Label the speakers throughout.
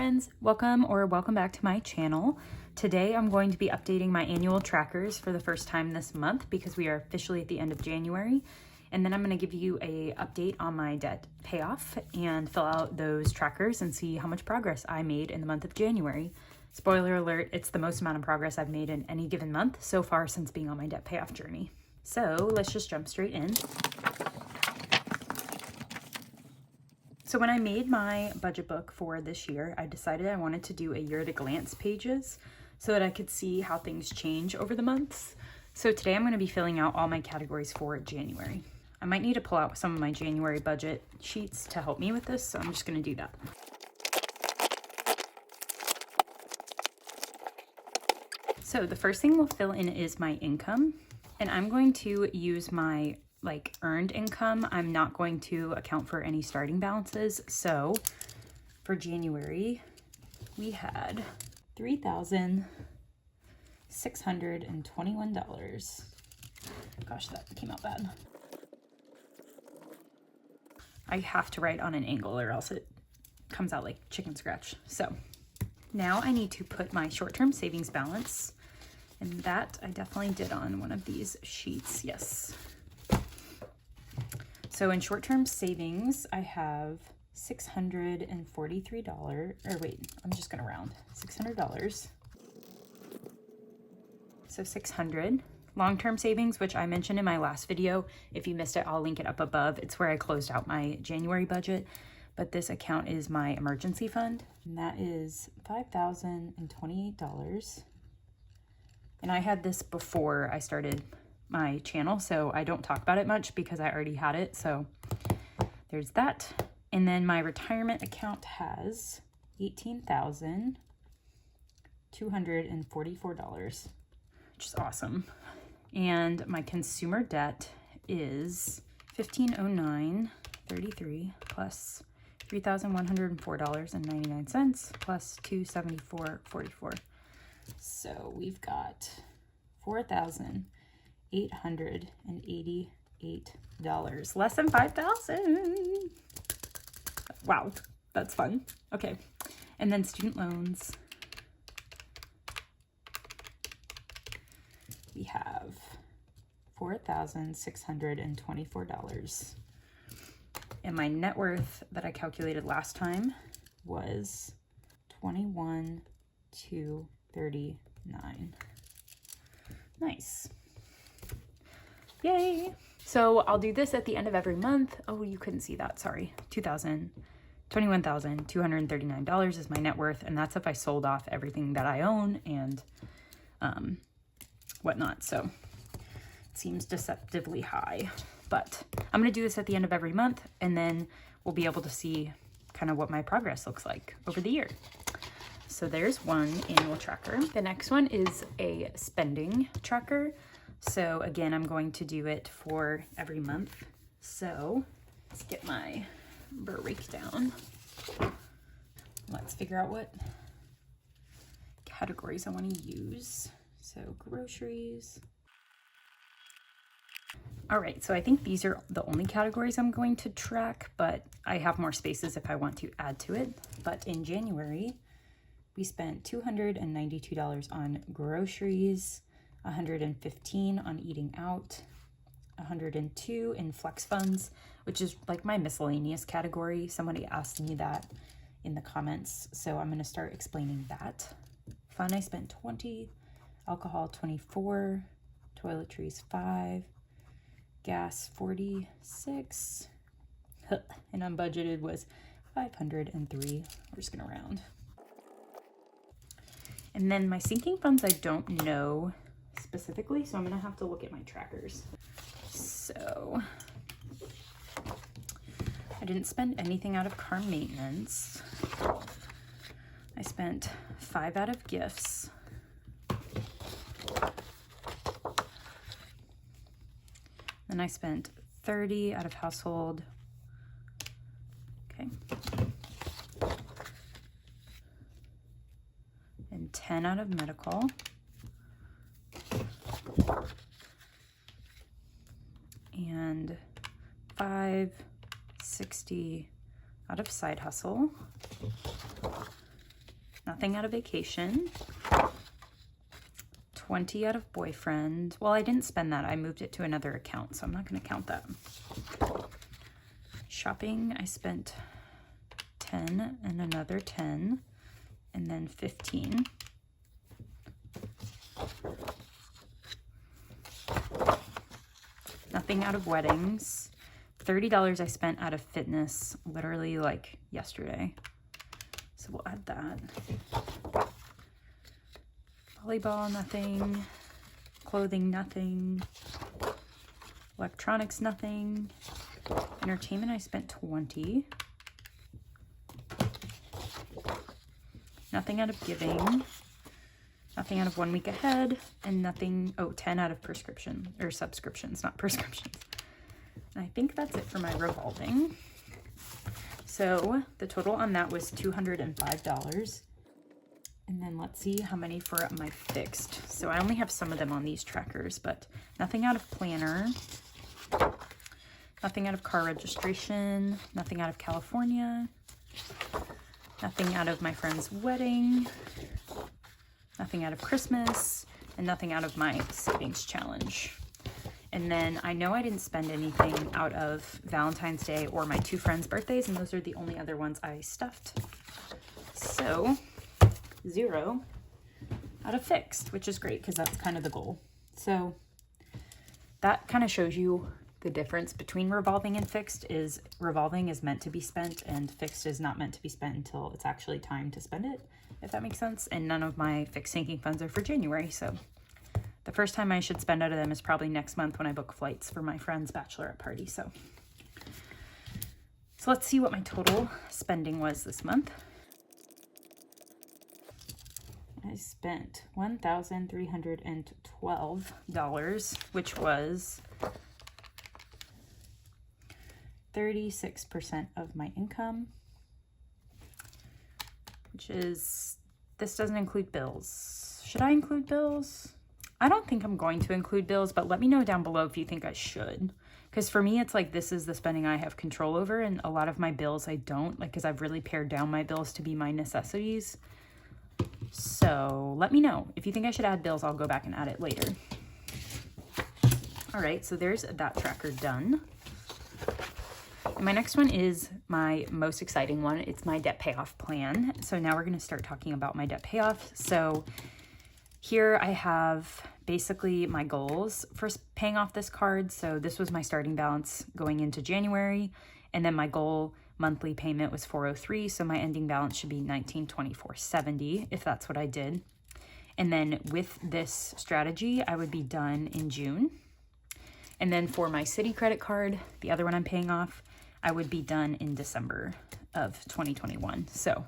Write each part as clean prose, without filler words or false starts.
Speaker 1: friends, welcome back to my channel. Today I'm going to be updating my annual trackers for the first time this month because we are officially at the end of January. And then I'm going to give you a update on my debt payoff and fill out those trackers and see how much progress I made in the month of January. Spoiler alert, it's the most amount of progress I've made in any given month so far since being on my debt payoff journey. So let's just jump straight in. So when I made my budget book for this year, I decided I wanted to do a year at a glance pages so that I could see how things change over the months. So today I'm going to be filling out all my categories for January. I might need to pull out some of my January budget sheets to help me with this, so I'm just going to do that. So the first thing we'll fill in is my income, and I'm going to use my earned income. I'm not going to account for any starting balances. So for January, we had $3,621. Gosh, that came out bad. I have to write on an angle or else it comes out like chicken scratch. So now I need to put my short-term savings balance, and that I definitely did on one of these sheets. Yes. So in short-term savings, I have $643, or wait, I'm just gonna round, $600. So 600. Long-term savings, which I mentioned in my last video. If you missed it, I'll link it up above. It's where I closed out my January budget, but this account is my emergency fund, and that is $5,028. And I had this before I started my channel, so I don't talk about it much because I already had it. So there's that. And then my retirement account has $18,244, which is awesome. And my consumer debt is $1,509.33 plus $3,104.99 plus $274.44. So we've got $4,888, less than $5,000. Wow, that's fun. Okay, and then student loans. We have $4,624. And my net worth that I calculated last time was $21,239. Nice. Yay. So I'll do this at the end of every month. Oh, you couldn't see that. Sorry. $21,239 is my net worth. And that's if I sold off everything that I own and whatnot. So it seems deceptively high, but I'm going to do this at the end of every month, and then we'll be able to see kind of what my progress looks like over the year. So there's one annual tracker. The next one is a spending tracker. So again, I'm going to do it for every month. So let's get my breakdown. Let's figure out what categories I want to use. So groceries. All right, so I think these are the only categories I'm going to track, but I have more spaces if I want to add to it. But in January, we spent $292 on groceries, $115 on eating out, $102 in flex funds, which is like my miscellaneous category. Somebody asked me that in the comments, so I'm going to start explaining that. Fun, I spent $20, alcohol $24, toiletries $5, gas $46, and unbudgeted was $503. We're just going to round. And then my sinking funds, I don't know specifically, so I'm going to have to look at my trackers. So I didn't spend anything out of car maintenance. I spent $5 out of gifts. Then I spent $30 out of household. Okay. And $10 out of medical. And $560 out of side hustle. Nothing out of vacation. 20 out of boyfriend. Well, I didn't spend that. I moved it to another account, so I'm not going to count that. Shopping, I spent 10 and another 10, and then 15. Nothing out of weddings. $30 I spent out of fitness literally like yesterday. So we'll add that. Volleyball, nothing. Clothing, nothing. Electronics, nothing. Entertainment, I spent 20. Nothing out of giving. Nothing out of 1 week ahead. And nothing, 10 out of prescription, or subscriptions, not prescriptions. And I think that's it for my revolving. So the total on that was $205. And then let's see how many for my fixed. So I only have some of them on these trackers, but nothing out of planner, nothing out of car registration, nothing out of California, nothing out of my friend's wedding, nothing out of Christmas, and nothing out of my savings challenge. And then I know I didn't spend anything out of Valentine's Day or my 2 friends' birthdays, and those are the only other ones I stuffed. So 0 out of fixed, which is great because that's kind of the goal. So that kind of shows you the difference between revolving and fixed. Is revolving is meant to be spent and fixed is not meant to be spent until it's actually time to spend it, if that makes sense. And none of my fixed sinking funds are for January, so the first time I should spend out of them is probably next month when I book flights for my friend's bachelorette party. So let's see what my total spending was this month. I spent $1,312, which was 36% of my income, which is, this doesn't include bills. Should I include bills? I don't think I'm going to include bills, but let me know down below if you think I should. Because for me, it's like this is the spending I have control over, and a lot of my bills I don't, like, because I've really pared down my bills to be my necessities. So let me know. If you think I should add bills, I'll go back and add it later. All right, so there's that tracker done. And my next one is my most exciting one. It's my debt payoff plan. So now we're going to start talking about my debt payoff. So here I have basically my goals for paying off this card. So this was my starting balance going into January, and then my goal monthly payment was $403, so my ending balance should be $1,924.70 if that's what I did. And then with this strategy, I would be done in June. And then for my Citi credit card, the other one I'm paying off, I would be done in December of 2021. So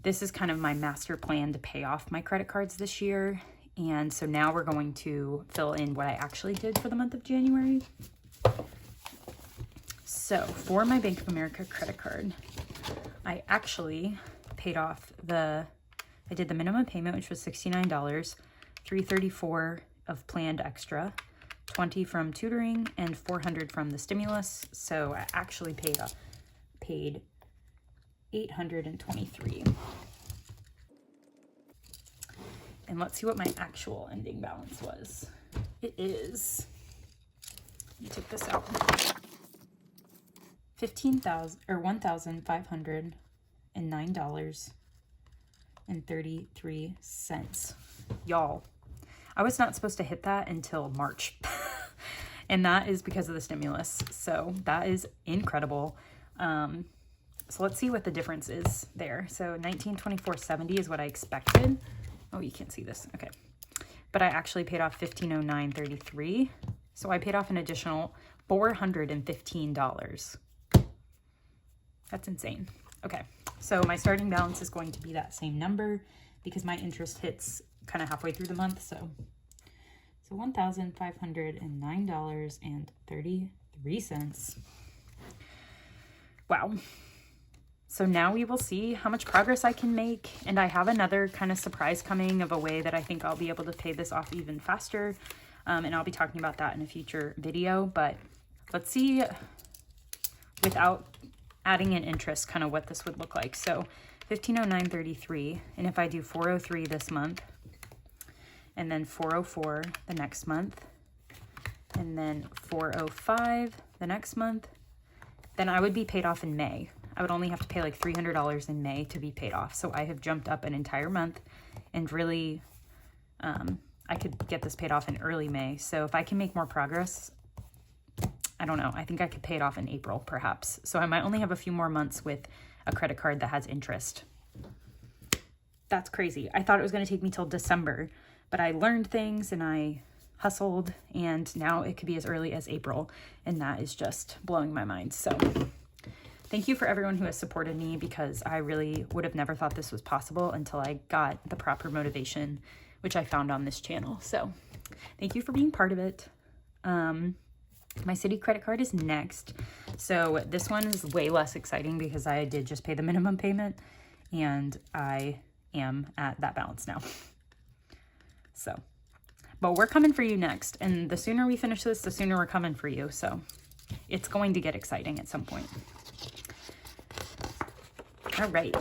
Speaker 1: this is kind of my master plan to pay off my credit cards this year. And so now we're going to fill in what I actually did for the month of January. So for my Bank of America credit card, I actually paid off I did the minimum payment, which was $69, $334 of planned extra, $20 from tutoring, and $400 from the stimulus. So I actually paid $823. And let's see what my actual ending balance was. It is, let me take this out, $1,509.33. Y'all, I was not supposed to hit that until March. And that is because of the stimulus. So that is incredible. So let's see what the difference is there. So $1,924.70 is what I expected. Oh, you can't see this. Okay. But I actually paid off $1,509.33. So I paid off an additional $415. That's insane. Okay. So my starting balance is going to be that same number because my interest hits kind of halfway through the month. So $1,509.33. Wow. So now we will see how much progress I can make. And I have another kind of surprise coming of a way that I think I'll be able to pay this off even faster. And I'll be talking about that in a future video. But let's see, without adding in interest, kind of what this would look like. So $1,509.33. And if I do $403 this month, and then $404 the next month, and then $405 the next month, then I would be paid off in May. I would only have to pay like $300 in May to be paid off. So I have jumped up an entire month, and really, I could get this paid off in early May. So if I can make more progress, I don't know. I think I could pay it off in April, perhaps. So I might only have a few more months with a credit card that has interest. That's crazy. I thought it was going to take me till December, but I learned things and I hustled, and now it could be as early as April, and that is just blowing my mind. So thank you for everyone who has supported me, because I really would have never thought this was possible until I got the proper motivation, which I found on this channel. So thank you for being part of it. My Citi credit card is next. So this one is way less exciting because I did just pay the minimum payment, and I am at that balance now. So, but we're coming for you next. And the sooner we finish this, the sooner we're coming for you. So it's going to get exciting at some point. All right.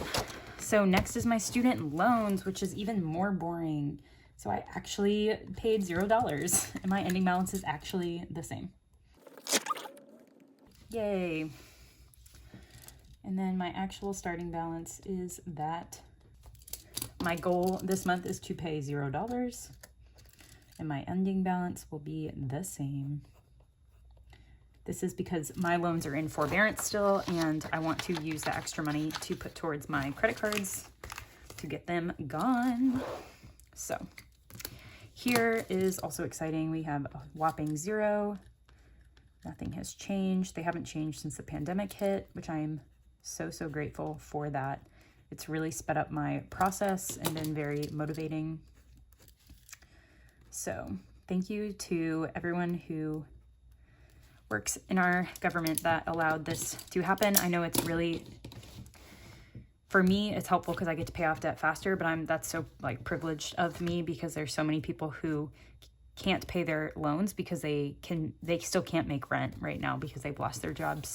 Speaker 1: So next is my student loans, which is even more boring. So I actually paid $0, and my ending balance is actually the same. Yay. And then my actual starting balance is that. My goal this month is to pay $0, and my ending balance will be the same. This is because my loans are in forbearance still, and I want to use the extra money to put towards my credit cards to get them gone. So here is also exciting. We have a whopping 0. Nothing has changed. They haven't changed since the pandemic hit, which I'm so grateful for that. It's really sped up my process and been very motivating. So thank you to everyone who works in our government that allowed this to happen. I know it's really, for me, it's helpful because I get to pay off debt faster, but that's so like privileged of me, because there's so many people who can't pay their loans because they still can't make rent right now because they've lost their jobs.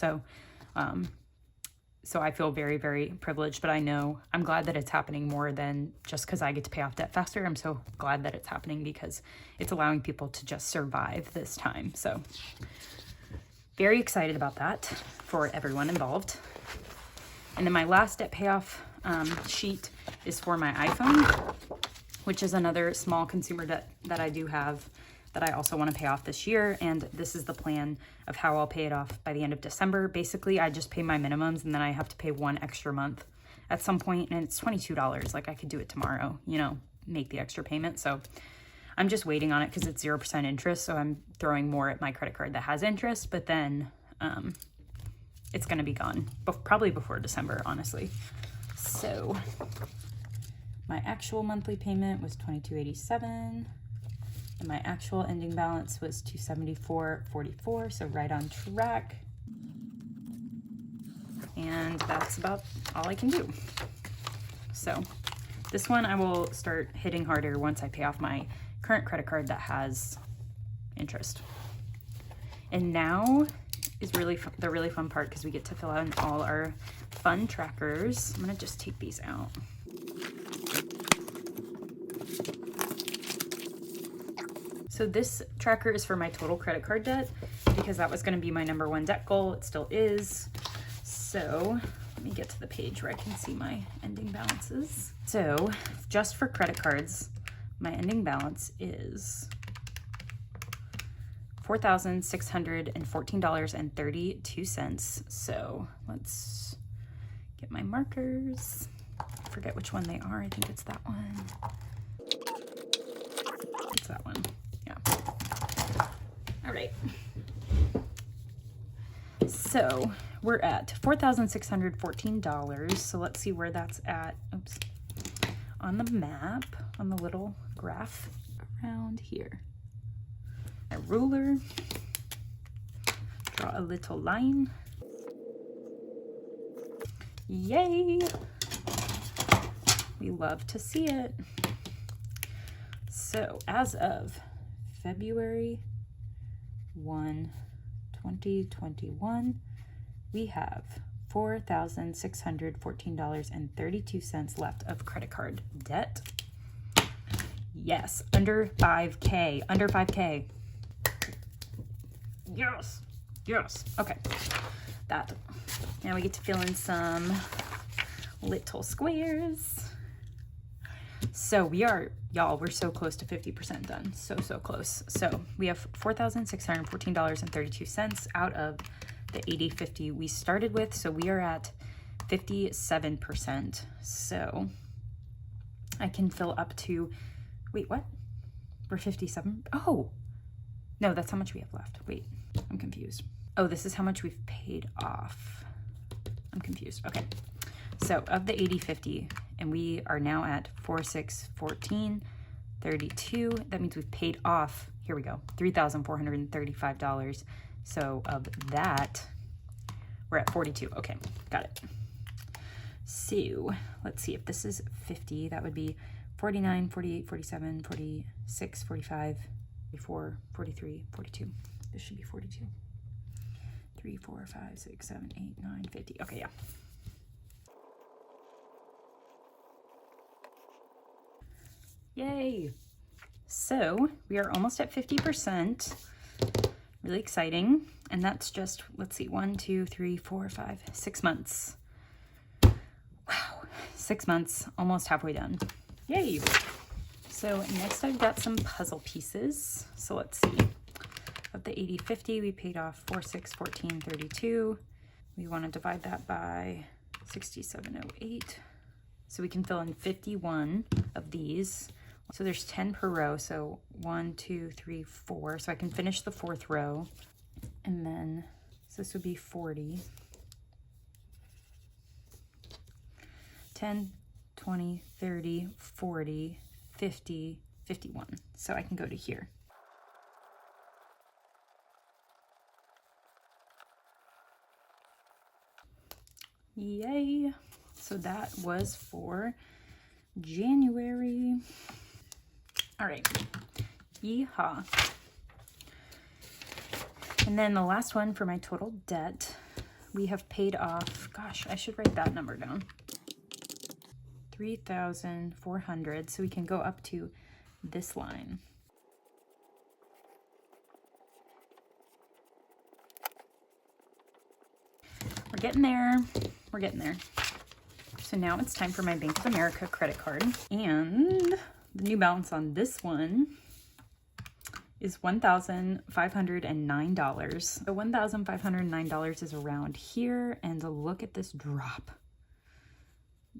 Speaker 1: So I feel very privileged, but I know I'm glad that it's happening more than just because I get to pay off debt faster. I'm so glad that it's happening because it's allowing people to just survive this time. So very excited about that for everyone involved. And then my last debt payoff sheet is for my iPhone, which is another small consumer debt that I do have that I also want to pay off this year. And this is the plan of how I'll pay it off by the end of December. Basically, I just pay my minimums, and then I have to pay one extra month at some point, and it's $22. Like, I could do it tomorrow, you know, make the extra payment. So I'm just waiting on it because it's 0% interest. So I'm throwing more at my credit card that has interest, but then it's going to be gone probably before December, honestly. So my actual monthly payment was $22.87. And my actual ending balance was $274.44, so right on track. And that's about all I can do. So this one I will start hitting harder once I pay off my current credit card that has interest. And now is really the really fun part, because we get to fill out all our fun trackers. I'm gonna just take these out. So this tracker is for my total credit card debt, because that was going to be my #1 debt goal. It still is. So let me get to the page where I can see my ending balances. So just for credit cards, my ending balance is $4,614.32. So let's get my markers. I forget which one they are. I think it's that one. It's that one. All right. So we're at $4,614. So let's see where that's at. Oops. On the map, on the little graph around here. A ruler. Draw a little line. Yay! We love to see it. So as of February 1, 2021, we have $4,614.32 left of credit card debt. Yes, under 5K, under 5K. Yes, yes. Okay, that. Now we get to fill in some little squares. So we are, y'all, we're so close to 50% done. So close. So we have $4,614.32 out of the 80/50 we started with. So we are at 57%. So I can fill up to, wait, what? We're 57? Oh, no, that's how much we have left. Wait, I'm confused. Oh, this is how much we've paid off. I'm confused. Okay. So of the 80/50, and we are now at 4,614.32. That means we've paid off, here we go, $3,435. So of that, we're at 42. Okay, got it. So let's see if this is 50, that would be 49, 48, 47, 46, 45, 44, 43, 42. This should be 42. 3, 4, 5, 6, 7, 8, 9, 50. Okay, yeah. Yay. So we are almost at 50%. Really exciting. And that's just, let's see, 1, 2, 3, 4, 5, 6 months. Wow, 6 months, almost halfway done. Yay. So next I've got some puzzle pieces. So let's see. Of the 80/50, we paid off 4,614.32. We want to divide that by 6708. So we can fill in 51 of these. So there's 10 per row. So 1, 2, 3, 4. So I can finish the 4th row. And then, so this would be 40. 10, 20, 30, 40, 50, 51. So I can go to here. Yay. So that was for January. All right. Yeehaw. And then the last one for my total debt, we have paid off, gosh, I should write that number down. 3,400. So we can go up to this line. We're getting there. We're getting there. So now it's time for my Bank of America credit card. And the new balance on this one is $1,509. So $1,509 is around here. And look at this drop.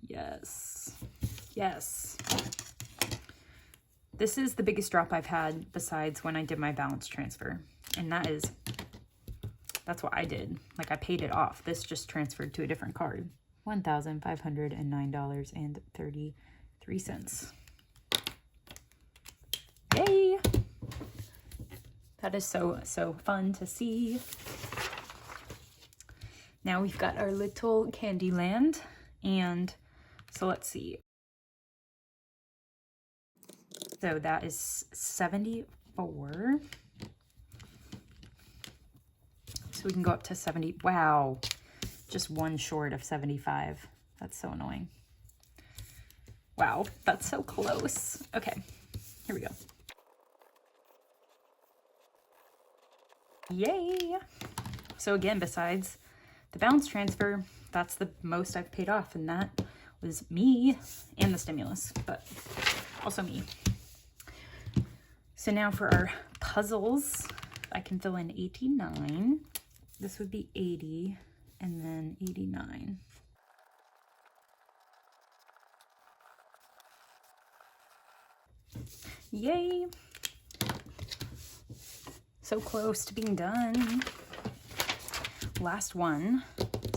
Speaker 1: Yes. Yes. This is the biggest drop I've had besides when I did my balance transfer. And that's what I did. Like I paid it off. This just transferred to a different card. $1,509.33. Yay! That is so fun to see. Now we've got our little candy land. And so let's see. So that is 74. So we can go up to 70. Wow. Just one short of 75. That's so annoying. Wow. That's so close. Okay. Here we go. Yay. So again, besides the balance transfer, that's the most I've paid off. And that was me and the stimulus, but also me. So now for our puzzles, I can fill in 89. This would be 80 and then 89. Yay. So close to being done. Last one.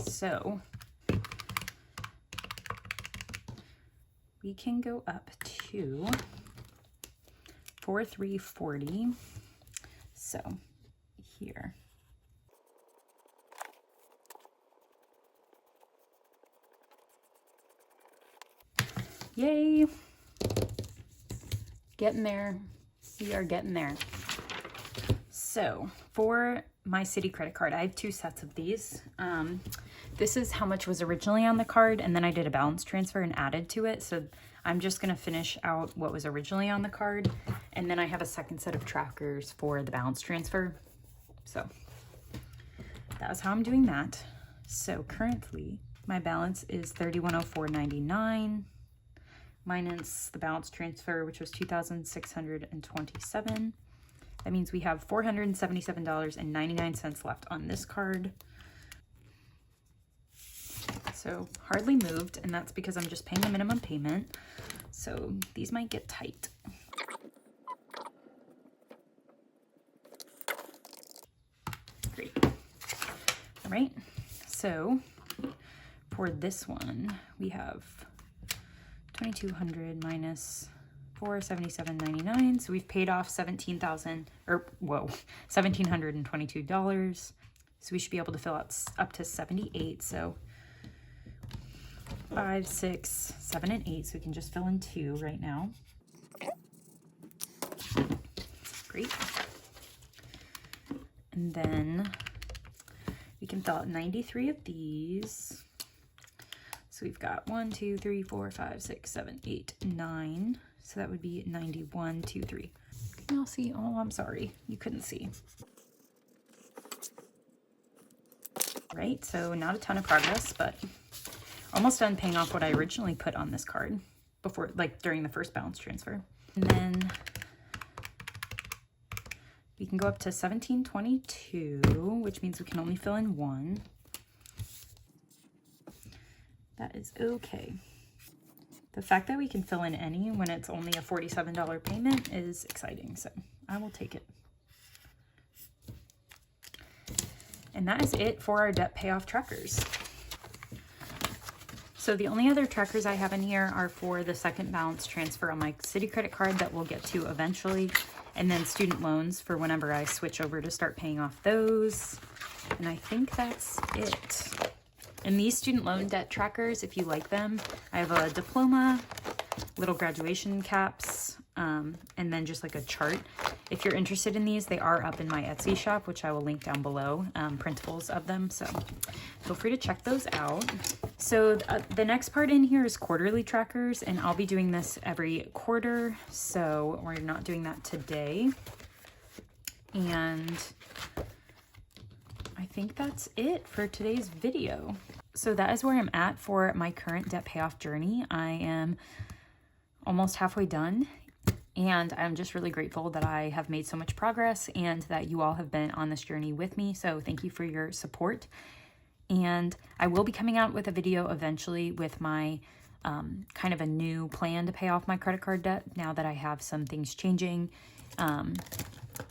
Speaker 1: So we can go up to 4,340. So here. Yay. Getting there. We are getting there. So for my Citi credit card. I have 2 sets of these. This is how much was originally on the card, and then I did a balance transfer and added to it. So I'm just gonna finish out what was originally on the card, and then I have a second set of trackers for the balance transfer. So that's how I'm doing that. So currently my balance is $3104.99 minus the balance transfer, which was $2,627. That means we have $477.99 left on this card. So hardly moved, and that's because I'm just paying the minimum payment. So these might get tight. Great. All right, so for this one, we have $2,200 minus $477.99. So we've paid off $1,722. So we should be able to fill out up to 78. So 5, 6, 7, and 8. So we can just fill in 2 right now. Great. And then we can fill out 93 of these. So we've got 1, 2, 3, 4, 5, 6, 7, 8, 9. So that would be 91, 2, 3. Can y'all see? Oh, I'm sorry. You couldn't see. Right, so not a ton of progress, but almost done paying off what I originally put on this card before, like during the first balance transfer. And then we can go up to 1722, which means we can only fill in 1. That is okay. The fact that we can fill in any when it's only a $47 payment is exciting, so I will take it. And that is it for our debt payoff trackers. So the only other trackers I have in here are for the second balance transfer on my Citi credit card that we'll get to eventually, and then student loans for whenever I switch over to start paying off those. And I think that's it. And these student loan debt trackers, if you like them, I have a diploma, little graduation caps, and then just like a chart. If you're interested in these, they are up in my Etsy shop, which I will link down below, printables of them. So feel free to check those out. So the next part in here is quarterly trackers, and I'll be doing this every quarter. So we're not doing that today. And I think that's it for today's video. So that is where I'm at for my current debt payoff journey. I am almost halfway done, and I'm just really grateful that I have made so much progress and that you all have been on this journey with me. So thank you for your support. And I will be coming out with a video eventually with my kind of a new plan to pay off my credit card debt now that I have some things changing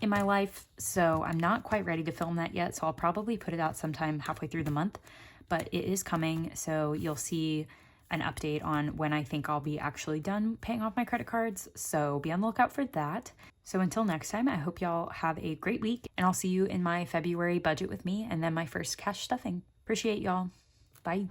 Speaker 1: in my life. So I'm not quite ready to film that yet. So I'll probably put it out sometime halfway through the month, but it is coming. So you'll see an update on when I think I'll be actually done paying off my credit cards. So be on the lookout for that. So until next time, I hope y'all have a great week, and I'll see you in my February budget with me and then my first cash stuffing. Appreciate y'all. Bye.